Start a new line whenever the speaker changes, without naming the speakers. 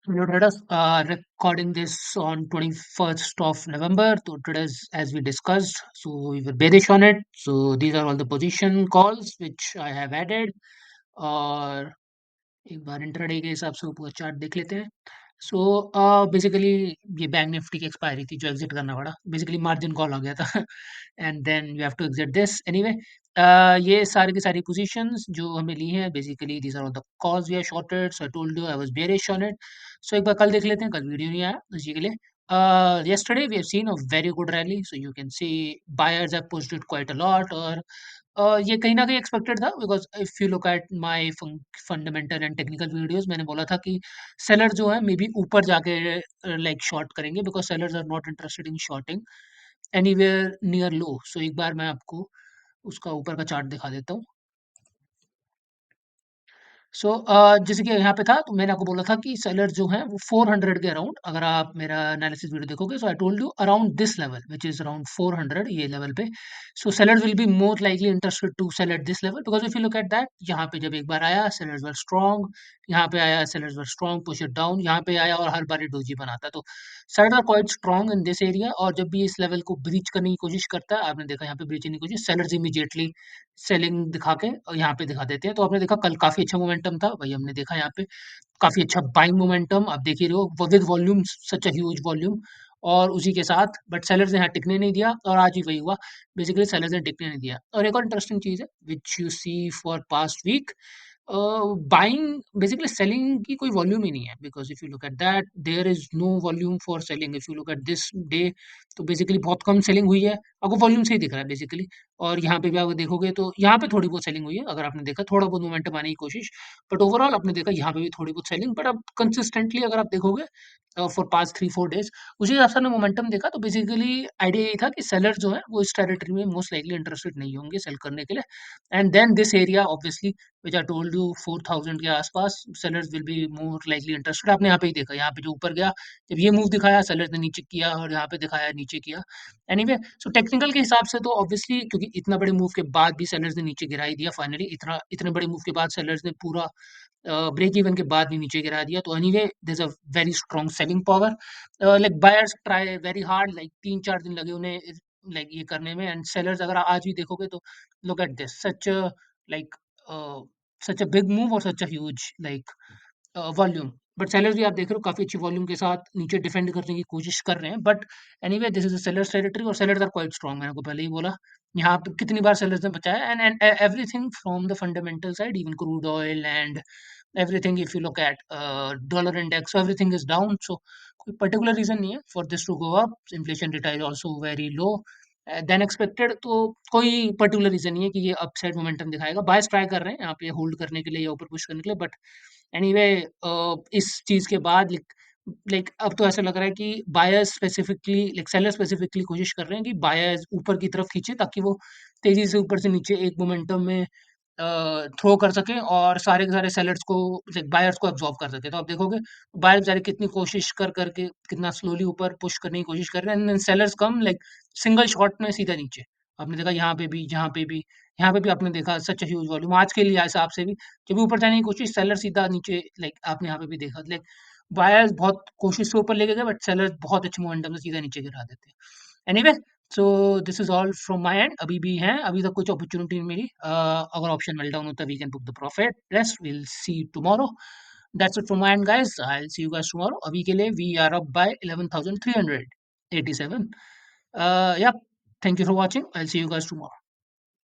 Hello traders, recording this on 21st of November. So today's, as we discussed, so we were bearish on it. So these are all the position calls which I have added. और एक बार intraday के हिसाब से ऊपर chart देख लेते हैं. So basically ये बैंक निफ्टी की एक्सपायरी थी जो एग्जिट करना पड़ा. बेसिकली मार्जिन कॉल आ गया था and then you have to exit this anyway. ये सारी की सारी पोजीशंस जो हमें ली हैं basically these are all the calls we are shorted. So I told you I was bearish on it. So एक बार कल देख लेते हैं. कल वीडियो नहीं आया उसी के लिए. Yesterday we have seen a very good rally, so you can see buyers have pushed it quite a lot. और ये कहीं न कहीं एक्सपेक्टेड था because if you look at my fundamental and technical videos मैंने बोला था कि सेलर जो है मे बी ऊपर जाके लाइक शॉर्ट करेंगे because sellers are not interested in shorting anywhere near low. So एक बार मैं आपको उसका ऊपर का चार्ट दिखा देता हूँ. सो जैसे कि यहाँ पे था तो मैंने आपको बोला था कि सेलर जो है वो 400 के अराउंड. अगर आप मेरा एनालिसिस वीडियो देखोगे so I told you around this level which is around 400 ये लेवल पे. So seller will be more likely interested to sell at this level because if you look at that यहाँ पे जब एक बार आया sellers वर strong. यहाँ पे आया sellers were strong push it down. यहाँ पे आया और हर बार ये डोजी बनाता. तो seller are quite strong in this area. और जब भी इस लेवल को ब्रीच करने की कोशिश करता है आपने देखा यहाँ पे ब्रीच करने की कोशिश सेलर्स इमीडिएटली सेलिंग दिखा के और यहाँ पे दिखा देते हैं. तो आपने देखा कल काफ़ी अच्छा मोमेंटम था. वही हमने देखा यहाँ पे काफ़ी अच्छा बाइंग मोमेंटम आप देख ही रहे हो with volume such a huge volume. और उसी के साथ बट सेलर्स ने यहाँ टिकने नहीं दिया और आज भी वही हुआ. बेसिकली सेलर्स ने टिकने नहीं दिया. और एक और इंटरेस्टिंग चीज़ है which you see for past week. Buying basically selling की कोई वॉल्यूम ही नहीं है because if you look at that there is no volume for selling. If you look at this day तो बेसिकली बहुत कम सेलिंग हुई है. आपको वॉल्यूम से ही दिख रहा है बेसिकली. और यहाँ पे भी आप देखोगे तो यहाँ पे थोड़ी बहुत सेलिंग हुई है. अगर आपने देखा थोड़ा बहुत मोमेंटम आने की कोशिश. बट ओवरऑल आपने देखा यहाँ पे भी थोड़ी बहुत सेलिंग. बट अब कंसिस्टेंटली अगर आप देखोगे फॉर पास्ट 3-4 डेज उसी हिसाब से हमने मोमेंटम देखा. तो बेसिकली आइडिया यही था कि सेलर जो है वो इस टेरिटरी में मोस्ट लाइकली इंटरेस्टेड नहीं होंगे सेल करने के लिए. And then this area obviously which I told you 4000 के आसपास sellers will be more likely interested. आपने यहाँ पे ही देखा यहाँ पे जो ऊपर गया जब ये मूव दिखाया sellers ने नीचे किया और यहाँ पे दिखाया नीचे किया. एनीवे सो टेक्निकल के हिसाब से तो ऑब्वियसली क्योंकि इतना बड़े मूव के बाद भी sellers ने नीचे गिरा ही दिया फाइनली. इतना इतने बड़े मूव के बाद sellers ने पूरा ब्रेक इवन के बाद भी नीचे गिरा दिया. तो anyway there is a very strong selling power. Like buyers try very hard like 3-4 दिन लगे उन्हें लाइक ये करने में. एंड सेलर्स अगर आज भी देखोगे तो look at this such like such a big move और such a huge like volume. But sellers भी आप देख रहे हो काफी अच्छी वॉल्यूम के साथ नीचे डिफेंड करने की कोशिश कर रहे हैं. But anyway this is a sellers territory और सेलर्स आर क्वाइट स्ट्रॉन्ग. मैंने आपको पहले ही बोला यहाँ पे कितनी बार सेलर्स ने बचाया. And everything from the fundamental side even crude oil and everything if you look at dollar index so everything is down. So कोई particular reason नहीं है for this to go up. Inflation rate is also very low than expected. तो कोई particular reason नहीं है कि ये upside momentum दिखाएगा. बायर्स ट्राई कर रहे हैं यहाँ पे होल्ड करने के लिए या ऊपर पुश करने के लिए. बट एनीवे इस चीज के बाद लाइक अब तो ऐसा लग रहा है कि buyers specifically like seller specifically कोशिश कर रहे हैं कि बायर्स ऊपर की तरफ खींचे ताकि वो तेजी से ऊपर से नीचे एक मोमेंटम में थ्रो कर सकें और सारे के सारे सेलर्स को लाइक बायर्स को एब्जॉर्ब कर सके. तो आप देखोगे बायर बेचारे कितनी कोशिश कर करके कितना स्लोली ऊपर पुश करने की कोशिश कर रहे हैं. And sellers come like single shot में सीधा नीचे. आपने देखा यहाँ पे भी जहाँ पे भी यहाँ पे भी आपने देखा सच ह्यूज वॉल्यूम आज के लिए हिसाब से भी जब भी ऊपर जाने की कोशिश सेलर सीधा नीचे लाइक आपने यहाँ पे भी देखा लाइक बायर्स बहुत कोशिश से ऊपर लेके गए बट सेलर्स बहुत अच्छे मोमेंटम से सीधा नीचे गिरा देते हैं. Anyway so this is all from my and. अभी भी हैं अभी तक कुछ अपॉर्चुनिटी नहीं मिली. अगर ऑप्शन मेल्ट डाउन होता है we can book the profit. Rest will see tomorrow. That's it from my end guys. I will see you guys tomorrow. अभी के लिए वी आर अप बाय 11387. या thank you for watching. I will see you guys tomorrow.